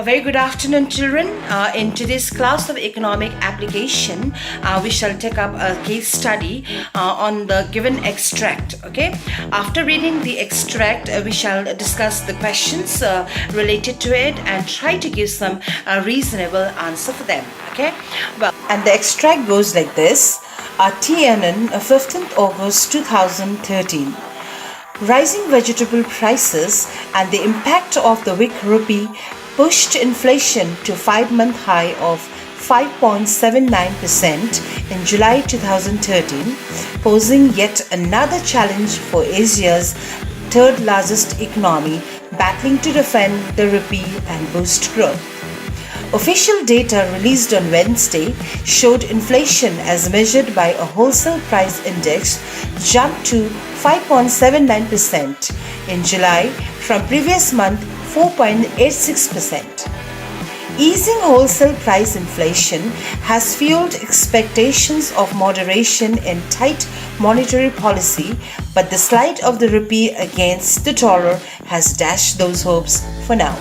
A very good afternoon, children. In today's class of economic application, we shall take up a case study on the given extract. Okay. After reading the extract, we shall discuss the questions related to it and try to give some reasonable answer for them. Okay. Well, and the extract goes like this: TNN, 15th August 2013. Rising vegetable prices and the impact of the weak rupee pushed inflation to 5-month high of 5.79% in July 2013, posing yet another challenge for Asia's third largest economy battling to defend the rupee and boost growth. Official data released on Wednesday showed inflation as measured by a wholesale price index jumped to 5.79% in July from previous month 4.86%. Easing wholesale price inflation has fueled expectations of moderation in tight monetary policy, but the slide of the rupee against the dollar has dashed those hopes for now.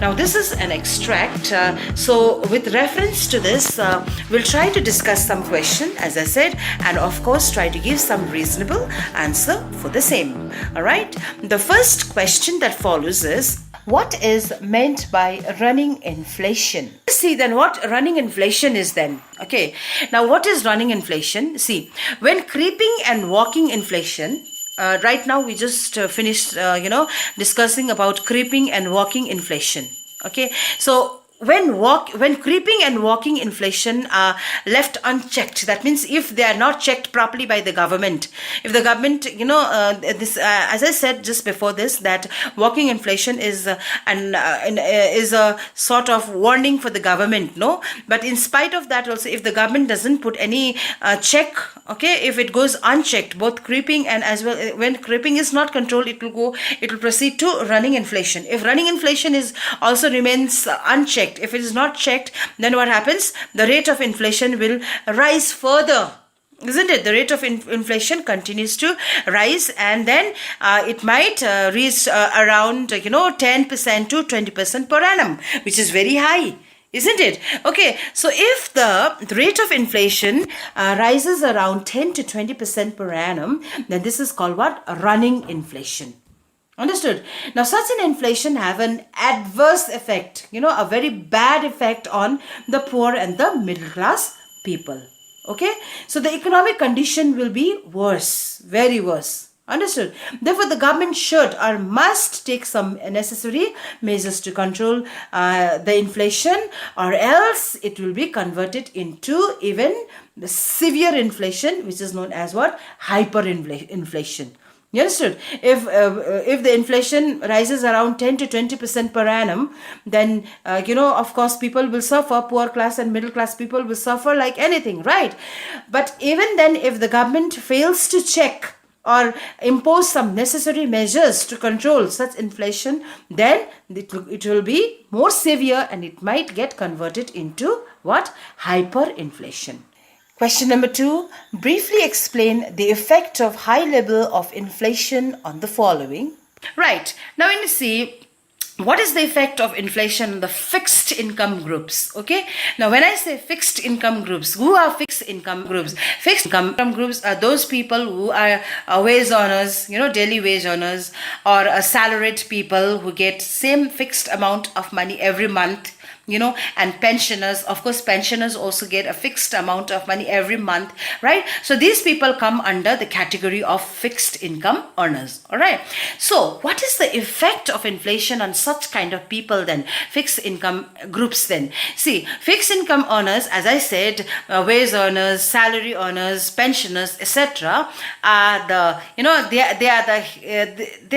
Now this is an extract, so with reference to this, we'll try to discuss some question, as I said, and of course try to give some reasonable answer for the same. Alright, the first question that follows is, what is meant by running inflation? See then what running inflation is then. Okay, now what is running inflation? See, when creeping and walking inflation, right now we just finished discussing about creeping and walking inflation. Okay, so when creeping and walking inflation are left unchecked, that means if they are not checked properly by the government, if the government, this as I said just before this, that walking inflation is is a sort of warning for the government, no, but in spite of that also, if the government doesn't put any check, okay, if it goes unchecked, both creeping and as well, when creeping is not controlled, it will proceed to running inflation. If running inflation is also remains unchecked, if it is not checked, then what happens? The rate of inflation will rise further, isn't it? The rate of inflation continues to rise, and then it might reach around 10% to 20% per annum, which is very high, isn't it? Okay, so if the rate of inflation rises around 10 to 20% per annum, then this is called what? Running inflation. Understood? Now, such an inflation have an adverse effect, a very bad effect on the poor and the middle class people. Okay? So, the economic condition will be worse, very worse. Understood? Therefore, the government should or must take some necessary measures to control the inflation, or else it will be converted into even severe inflation, which is known as what? Hyperinflation. You understood? If the inflation rises around 10 to 20% per annum, then, of course, people will suffer, poor class and middle class people will suffer like anything, right? But even then, if the government fails to check or impose some necessary measures to control such inflation, then it will be more severe and it might get converted into what? Hyperinflation. Question number 2. Briefly explain the effect of high level of inflation on the following. Right. Now, you see, what is the effect of inflation on the fixed income groups? Okay. Now, when I say fixed income groups, who are fixed income groups? Fixed income groups are those people who are wage earners, daily wage earners, or salaried people who get same fixed amount of money every month. And pensioners, of course, pensioners also get a fixed amount of money every month, right? So these people come under the category of fixed income earners, all right? So what is the effect of inflation on such kind of people then? Fixed income groups then. See, fixed income earners, as I said, wage earners, salary earners, pensioners, etc. are they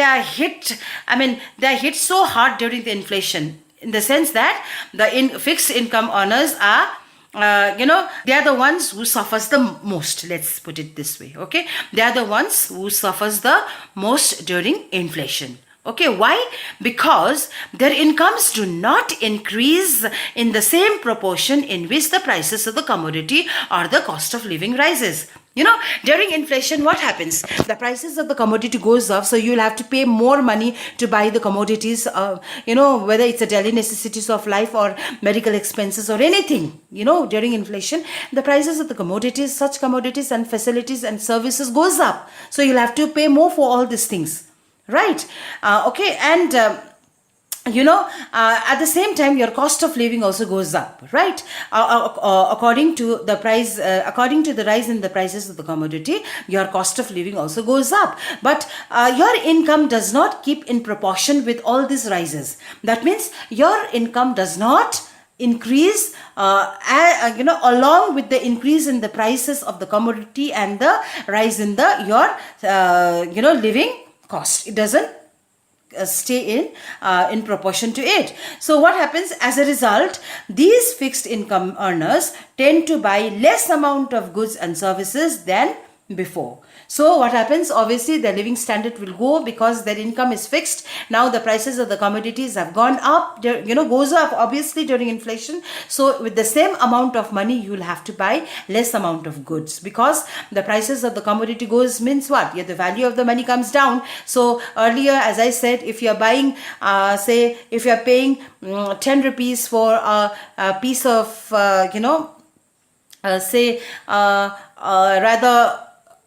are hit. I mean, they are hit so hard during the inflation, in the sense that the fixed income earners are, they are the ones who suffers the most. Let's put it this way, okay? They are the ones who suffers the most during inflation. Okay, why? Because their incomes do not increase in the same proportion in which the prices of the commodity or the cost of living rises. During inflation, what happens? The prices of the commodity goes up, so you'll have to pay more money to buy the commodities, whether it's a daily necessities of life or medical expenses or anything. During inflation, the prices of the commodities, such commodities and facilities and services goes up. So you'll have to pay more for all these things, right? Okay, and at the same time, your cost of living also goes up, right? According to the price, according to the rise in the prices of the commodity, your cost of living also goes up. But your income does not keep in proportion with all these rises. That means your income does not increase along with the increase in the prices of the commodity and the rise in your living cost. It doesn't stay in proportion to it. So what happens as a result? These fixed income earners tend to buy less amount of goods and services than before. So what happens? Obviously, their living standard will go because their income is fixed. Now the prices of the commodities have gone up, goes up obviously during inflation. So with the same amount of money, you will have to buy less amount of goods because the prices of the commodity goes means what? Yeah, the value of the money comes down. So earlier, as I said, if you're buying, say, if you're paying 10 rupees for a piece of, rather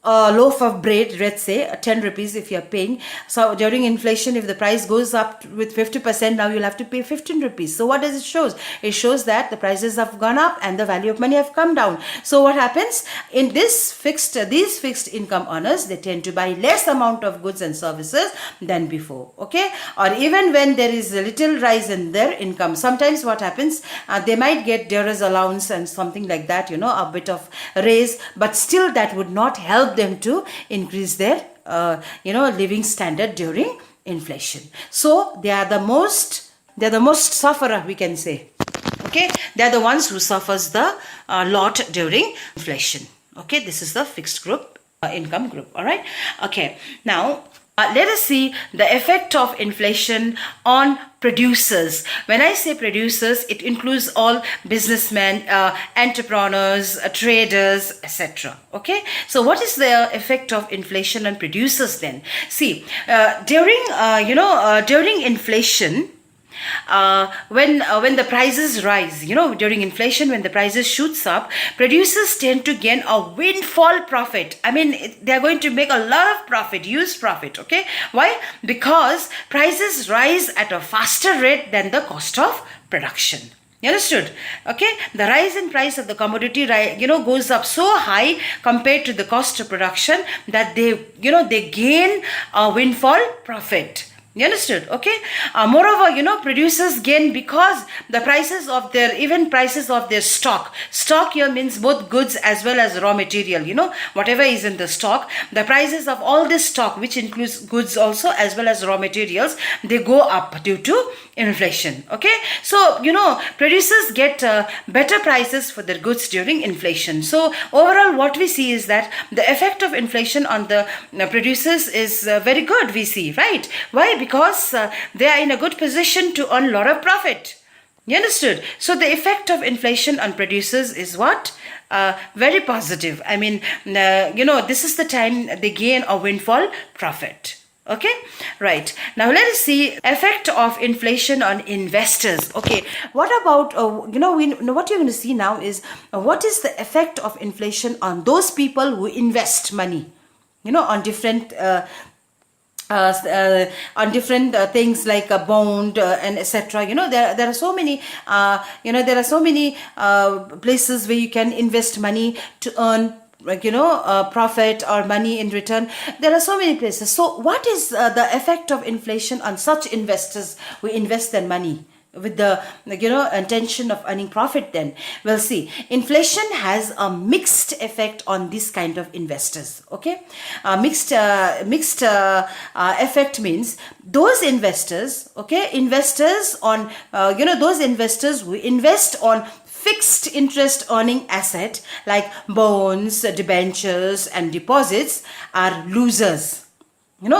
a loaf of bread, let's say 10 rupees if you're paying. So during inflation, if the price goes up with 50%, now you'll have to pay 15 rupees. So what does it show? It shows that the prices have gone up and the value of money have come down. So what happens? In these fixed income earners, they tend to buy less amount of goods and services than before. Okay? Or even when there is a little rise in their income, sometimes what happens? They might get dearer's allowance and something like that, a bit of raise, but still that would not help them to increase their living standard during inflation. So they are the most sufferer, we can say. Okay, they are the ones who suffers the lot during inflation. Okay, this is the fixed group income group. All right. Okay, now let us see the effect of inflation on producers. When I say producers, it includes all businessmen, entrepreneurs, traders, etc. Okay, so what is the effect of inflation on producers then? See, during inflation, when the prices rise, during inflation, when the prices shoots up, producers tend to gain a windfall profit. I mean, they're going to make a lot of profit, huge profit. Okay, why? Because prices rise at a faster rate than the cost of production. You understood? Okay, the rise in price of the commodity, goes up so high compared to the cost of production that they gain a windfall profit. You understood? Okay. Moreover, producers gain because the prices of their stock. Stock here means both goods as well as raw material. Whatever is in the stock, the prices of all this stock, which includes goods also as well as raw materials, they go up due to inflation. Okay. So, producers get better prices for their goods during inflation. So, overall, what we see is that the effect of inflation on the producers is very good, we see, right? Why? Because they are in a good position to earn a lot of profit. You understood? So the effect of inflation on producers is what? Very positive. I mean, this is the time they gain a windfall profit. Okay, right. Now let us see effect of inflation on investors. Okay, what about what you're going to see now is what is the effect of inflation on those people who invest money, on different things like a bond and etc. There are so many places where you can invest money to earn profit or money in return. There are so many places. So what is the effect of inflation on such investors who invest their money with the intention of earning profit? Then we'll see inflation has a mixed effect on this kind of investors. Okay, mixed effect means those investors, investors on those investors who invest on fixed interest earning asset like bonds, debentures and deposits are losers.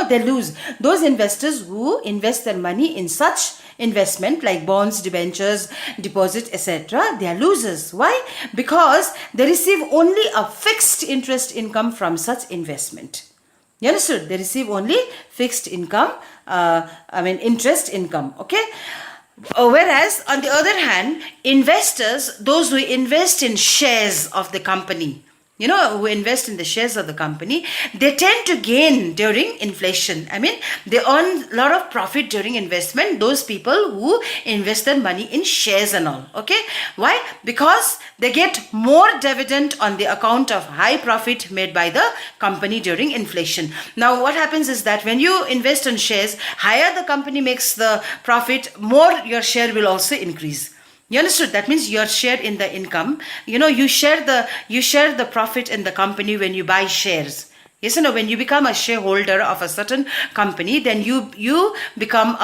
They lose. Those investors who invest their money in such investment like bonds, debentures, deposit, etc., they are losers. Why? Because they receive only a fixed interest income from such investment. You understood? They receive only fixed income, interest income. Okay. Whereas on the other hand, investors, those who invest in shares of the company, who invest in the shares of the company, they tend to gain during inflation. They earn a lot of profit during investment, those people who invest their money in shares and all. Okay. Why? Because they get more dividend on the account of high profit made by the company during inflation. Now, what happens is that when you invest in shares, higher the company makes the profit, more your share will also increase. You understood? That means your share in the income, you share the profit in the company when you buy shares. Yes or no? When you become a shareholder of a certain company, then you become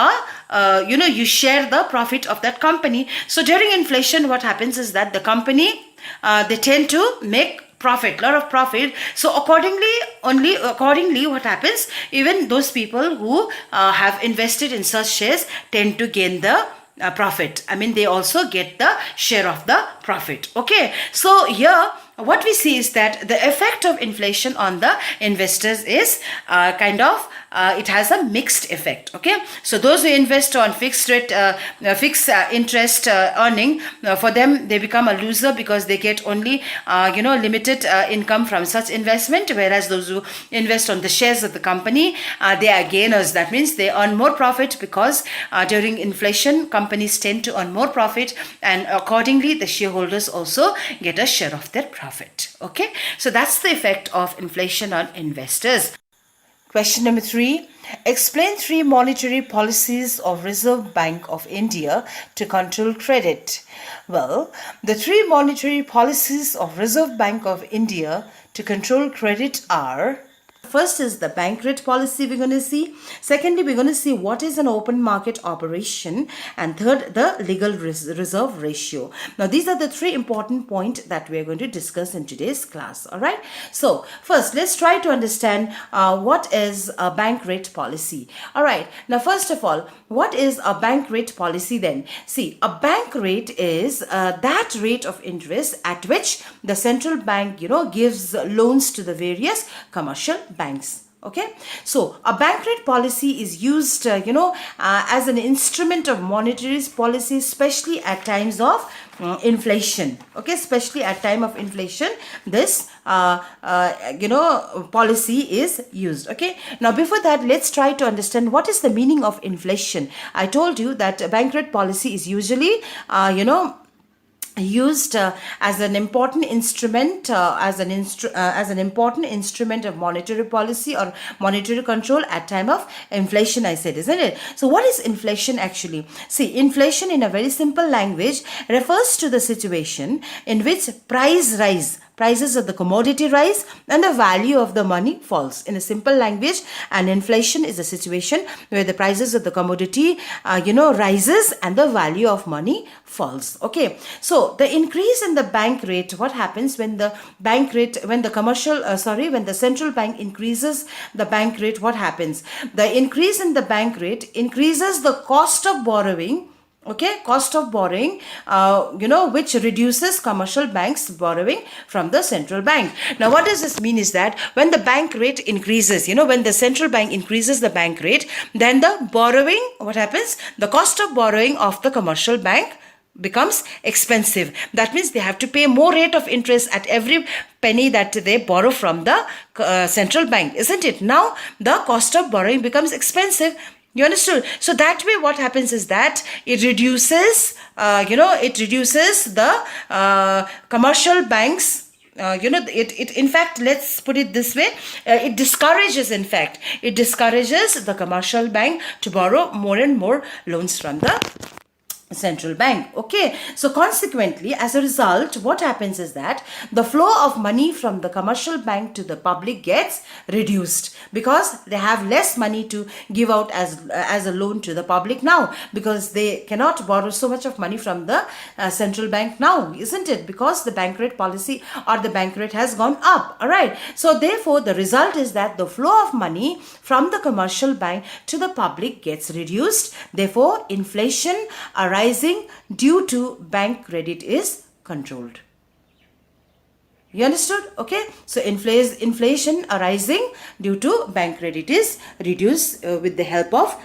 you share the profit of that company. So during inflation, what happens is that the company, they tend to make profit, a lot of profit. So accordingly, what happens, even those people who have invested in such shares tend to gain the profit. They also get the share of the profit. Okay. So here, what we see is that the effect of inflation on the investors is it has a mixed effect. Okay. So those who invest on fixed interest earning, for them, they become a loser because they get only limited income from such investment, whereas those who invest on the shares of the company, they are gainers. That means they earn more profit because during inflation, companies tend to earn more profit, and accordingly the shareholders also get a share of their profit. Okay, so that's the effect of inflation on investors. Question number 3. Explain 3 monetary policies of Reserve Bank of India to control credit. Well, the 3 monetary policies of Reserve Bank of India to control credit are: first is the bank rate policy we're going to see. Secondly, we're going to see what is an open market operation. And third, the legal reserve ratio. Now, these are the 3 important points that we are going to discuss in today's class. All right. So first, let's try to understand what is a bank rate policy. All right. Now, first of all, what is a bank rate policy then? See, a bank rate is that rate of interest at which the central bank, gives loans to the various commercial banks. Okay, so a bank rate policy is used, as an instrument of monetary policy, especially at times of inflation. Okay, especially at time of inflation, this policy is used. Okay, now before that, let's try to understand what is the meaning of inflation. I told you that a bank rate policy is usually used as an important instrument as an important instrument of monetary policy or monetary control at time of inflation, I said, isn't it? So what is inflation actually? See, inflation in a very simple language refers to the situation in which prices of the commodity rise and the value of the money falls. In a simple language, and inflation is a situation where the prices of the commodity rises and the value of money falls. Okay, so the increase in the bank rate, what happens when the central bank increases the bank rate? What happens? The increase in the bank rate increases the cost of borrowing. Okay, cost of borrowing, which reduces commercial banks borrowing from the central bank. Now, what does this mean is that when the bank rate increases, when the central bank increases the bank rate, then the borrowing, what happens? The cost of borrowing of the commercial bank becomes expensive. That means they have to pay more rate of interest at every penny that they borrow from the central bank, isn't it? Now, the cost of borrowing becomes expensive. You understood? So that way what happens is that it reduces, the commercial banks, in fact, let's put it this way, it discourages the commercial bank to borrow more and more loans from the central bank. Okay, so consequently, as a result, what happens is that the flow of money from the commercial bank to the public gets reduced, because they have less money to give out as a loan to the public now, because they cannot borrow so much of money from the central bank now, isn't it? Because the bank rate policy or the bank rate has gone up. All right, so therefore the result is that the flow of money from the commercial bank to the public gets reduced. Therefore, inflation arising due to bank credit is controlled. You understood? Okay. So inflation arising due to bank credit is reduced with the help of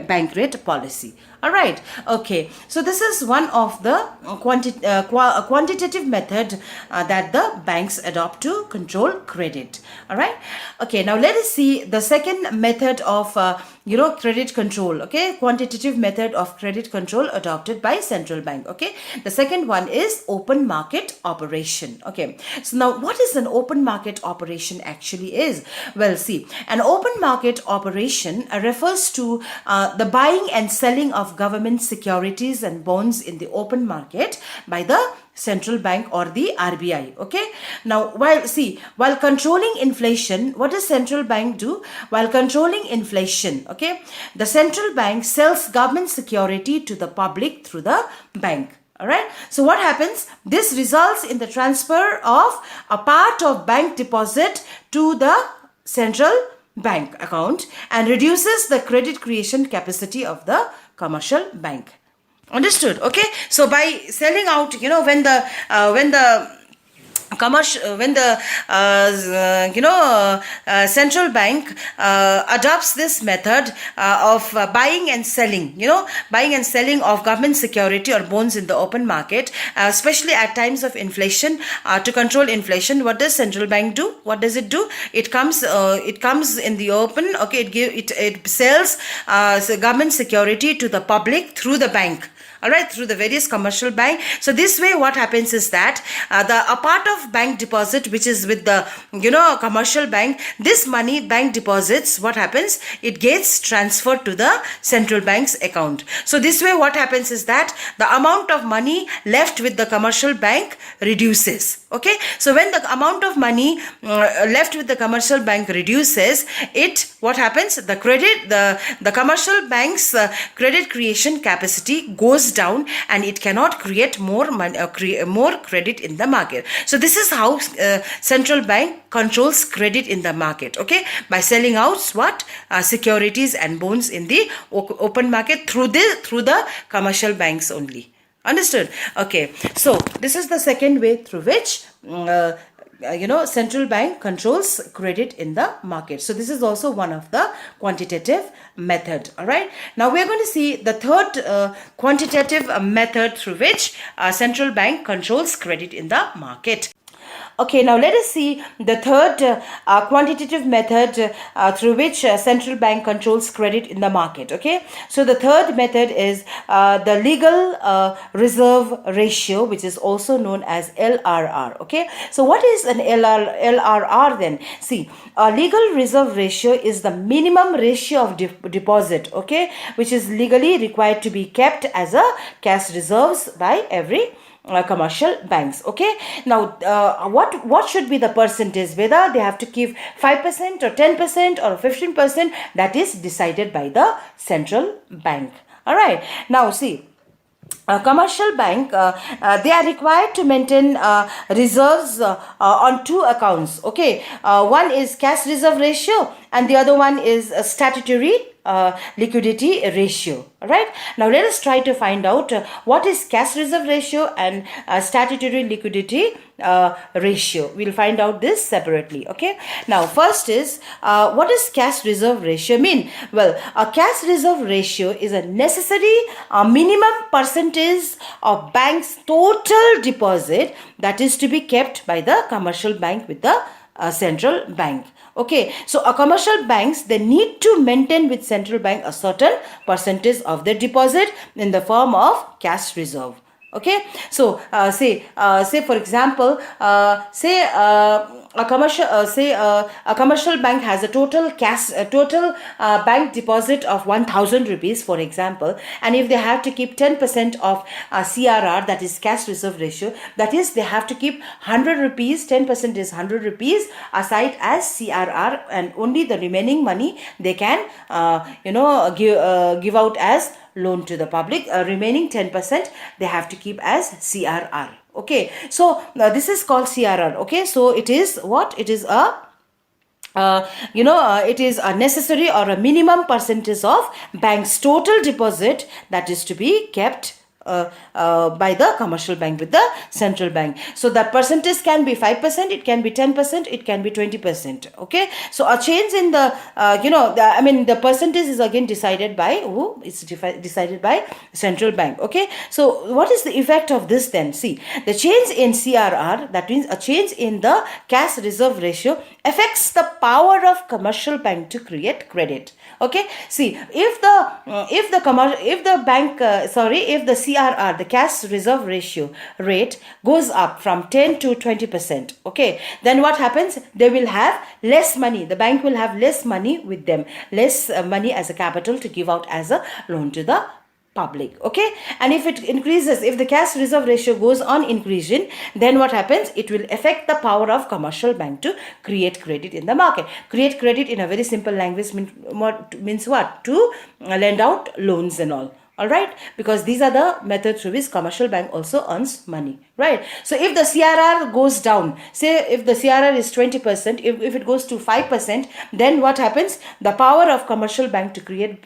bank rate policy. All right. Okay. So this is one of the quantitative method that the banks adopt to control credit. All right. Okay. Now let us see the second method of credit control. Okay, quantitative method of credit control adopted by central bank. Okay, the second one is open market operation. Okay, so now what is an open market operation actually is? Well, see, an open market operation refers to the buying and selling of government securities and bonds in the open market by the central bank or the RBI. Okay, now while controlling inflation, what does central bank do? While controlling inflation, okay, the central bank sells government security to the public through the bank. All right, so what happens? This results in the transfer of a part of bank deposit to the central bank account and reduces the credit creation capacity of the commercial bank. Understood? Okay, so by selling out, when the central bank adopts this method of buying and selling of government security or bonds in the open market, especially at times of inflation, to control inflation, what does central bank do? What does it do? It comes in the open. Okay, it sells government security to the public through the bank. All right, through the various commercial bank. So this way what happens is that a part of bank deposit which is with the commercial bank, this money bank deposits, what happens? It gets transferred to the central bank's account. So this way what happens is that the amount of money left with the commercial bank reduces. Okay, so when the amount of money left with the commercial bank reduces, what happens? The commercial bank's credit creation capacity goes down and it cannot create more money, more credit in the market. So this is how central bank controls credit in the market. Okay, by selling out securities and bonds in the open market through the commercial banks only. Understood? Okay, so this is the second way through which central bank controls credit in the market. So this is also one of the quantitative method. All right, now we are going to see the third quantitative method through which central bank controls credit in the market. Okay, now let us see the third quantitative method through which central bank controls credit in the market. Okay, so the third method is the legal reserve ratio, which is also known as LRR. Okay, so what is an LRR then? See, a legal reserve ratio is the minimum ratio of deposit, okay, which is legally required to be kept as a cash reserves by every commercial banks. Okay, now what should be the percentage, whether they have to give 5% or 10% or 15%, that is decided by the central bank. All right, now see, a commercial bank, they are required to maintain reserves on two accounts. Okay, one is cash reserve ratio and the other one is a statutory liquidity ratio. All right, now let us try to find out what is cash reserve ratio and statutory liquidity ratio. We'll find out this separately. Okay, now first is what does cash reserve ratio mean? Well, a cash reserve ratio is a necessary minimum percentage of bank's total deposit that is to be kept by the commercial bank with the central bank. Okay, so a commercial banks, they need to maintain with central bank a certain percentage of their deposit in the form of cash reserve. Okay, so say for example, a commercial a commercial bank has a total bank deposit of 1000 rupees, for example, and if they have to keep 10% of CRR, that is cash reserve ratio, that is they have to keep 100 rupees, 10% is 100 rupees aside as CRR, and only the remaining money they can give out as loan to the public. Remaining 10% they have to keep as CRR. Okay, so this is called CRR. Okay, so it is what? It is a it is a necessary or a minimum percentage of bank's total deposit that is to be kept by the commercial bank with the central bank. So that percentage can be 5%, it can be 10%, it can be 20%. Okay, so a change in the the percentage is again decided by who? It's decided by central bank. Okay, so what is the effect of this then? See, the change in CRR, that means a change in the cash reserve ratio, affects the power of commercial bank to create credit. Okay, see, if the CRR, the cash reserve ratio rate, goes up from 10 to 20%, okay, then what happens? They will have less money. The bank will have less money with them, less money as a capital to give out as a loan to the public. Okay, and if it increases, if the cash reserve ratio goes on increasing, then what happens? It will affect the power of commercial bank to create credit in the market. Create credit in a very simple language means what? To lend out loans and all. All right, because these are the methods through which commercial bank also earns money, right? So if the CRR goes down, say if the CRR is 20%, if it goes to 5%, then what happens? The power of commercial bank to create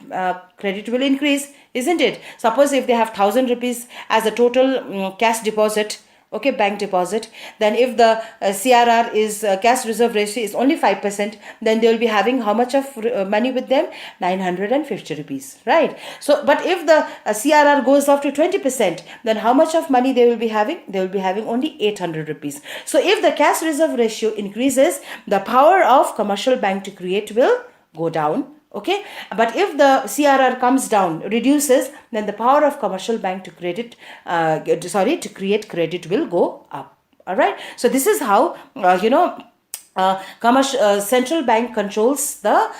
credit will increase, isn't it? Suppose if they have 1000 rupees as a total cash deposit, okay, bank deposit, then if the CRR is cash reserve ratio is only 5%, then they will be having how much of money with them? 950 rupees, right? So, but if the CRR goes up to 20%, then how much of money they will be having? They will be having only 800 rupees. So, if the cash reserve ratio increases, the power of commercial bank to create will go down. Okay, but if the CRR comes down, reduces, then the power of commercial bank to create credit will go up. All right, so this is how central bank controls the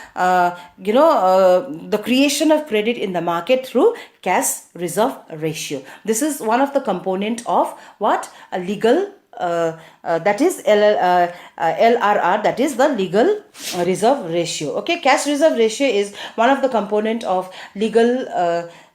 the creation of credit in the market through cash reserve ratio. This is one of the component of what? A legal that is LRR, that is the legal reserve ratio. Okay, cash reserve ratio is one of the component of legal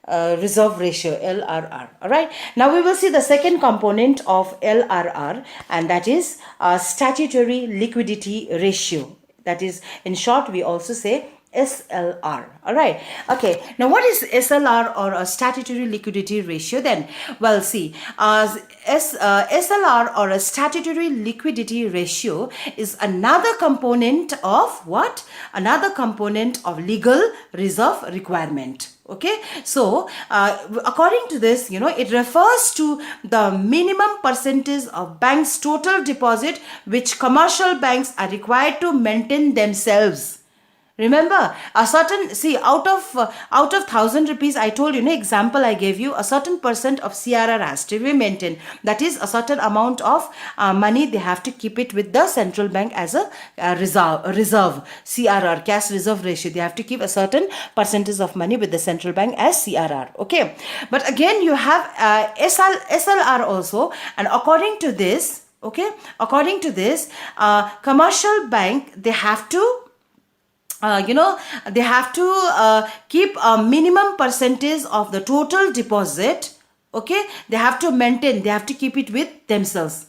reserve ratio, LRR. All right, now we will see the second component of LRR, and that is statutory liquidity ratio. That is, in short, we also say SLR. All right, okay, now what is SLR, or a statutory liquidity ratio then? Well, see, SLR, or a statutory liquidity ratio, is another component of what? Another component of legal reserve requirement. Okay, so according to this, it refers to the minimum percentage of banks' total deposit which commercial banks are required to maintain themselves. Remember, a certain, see, out of 1000 rupees, I told you, example I gave you, a certain percent of CRR has to be maintained. That is a certain amount of money they have to keep it with the central bank as a reserve, CRR, cash reserve ratio. They have to keep a certain percentage of money with the central bank as CRR. Okay, but again you have SLR also, and according to this, commercial bank, they have to they have to keep a minimum percentage of the total deposit. Okay, they have to maintain, they have to keep it with themselves.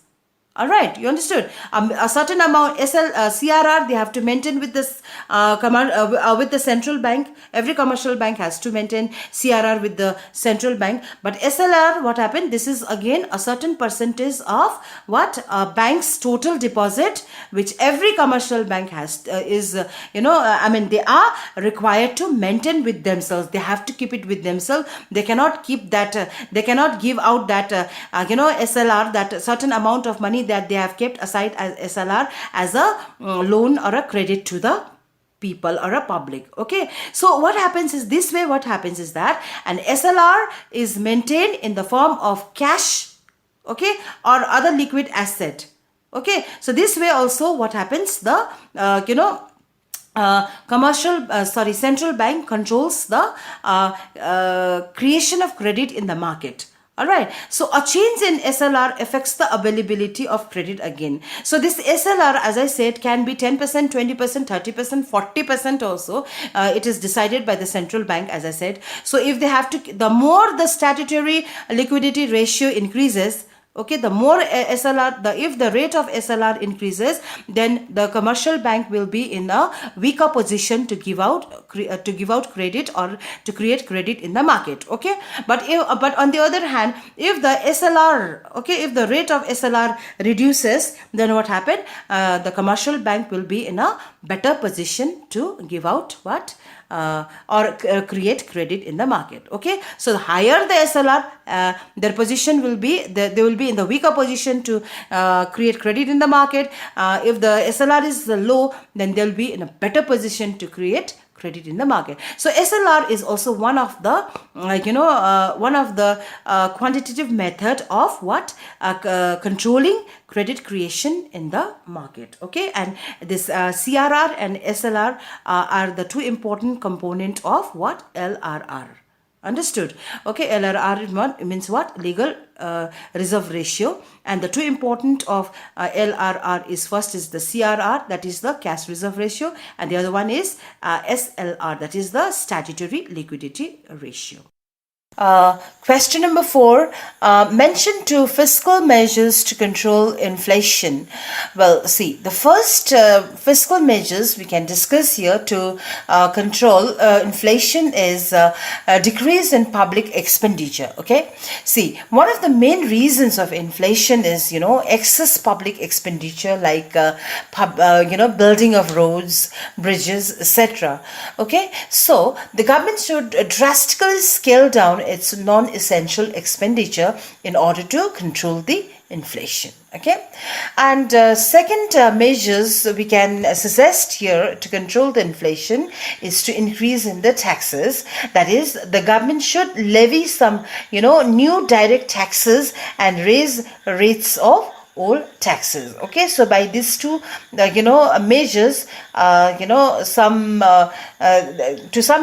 All right, you understood? A certain amount CRR they have to maintain with this with the central bank. Every commercial bank has to maintain CRR with the central bank. But SLR, what happened? This is again a certain percentage of what? Bank's total deposit, which every commercial bank has they are required to maintain with themselves. They have to keep it with themselves. They cannot keep that. They cannot give out that SLR, that certain amount of money that they have kept aside as SLR as a loan or a credit to the people or a public. Okay, so what happens is this way, what happens is that an SLR is maintained in the form of cash, okay, or other liquid asset. Okay, so this way also what happens, the central bank controls the creation of credit in the market. All right, so a change in SLR affects the availability of credit again. So this SLR, as I said, can be 10%, 20%, 30%, 40% also. It is decided by the central bank, as I said. So if they have to, the more the statutory liquidity ratio increases, okay, the more SLR, if the rate of SLR increases, then the commercial bank will be in a weaker position to give out credit or to create credit in the market. Okay, but on the other hand, if the SLR, okay, if the rate of SLR reduces, then what happened? The commercial bank will be in a better position to give out what? Create credit in the market. Okay, so the higher the SLR, their position will be, they will be in the weaker position to create credit in the market. If the SLR is low, then they'll be in a better position to create credit in the market. So SLR is also one of the quantitative method of what controlling credit creation in the market. Okay, and this CRR and SLR are the two important component of what? LRR. Understood? Okay, LRR means what? Legal reserve ratio, and the two important of LRR is, first is the CRR, that is the cash reserve ratio, and the other one is SLR, that is the statutory liquidity ratio. Question number 4, mention two fiscal measures to control inflation. Well, see, the first fiscal measures we can discuss here to control inflation is a decrease in public expenditure. Okay, see, one of the main reasons of inflation is, excess public expenditure, like building of roads, bridges, etc. Okay, so the government should drastically scale down its non-essential expenditure in order to control the inflation. Okay, and second measures we can suggest here to control the inflation is to increase in the taxes. That is, the government should levy some new direct taxes and raise rates of all taxes. Okay, so by these two measures, to some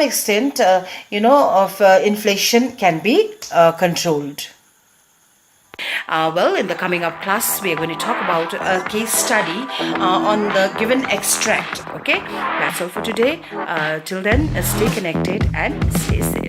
extent of inflation can be controlled. Well, in the coming up class, we are going to talk about a case study on the given extract. Okay, that's all for today. Till then, stay connected and stay safe.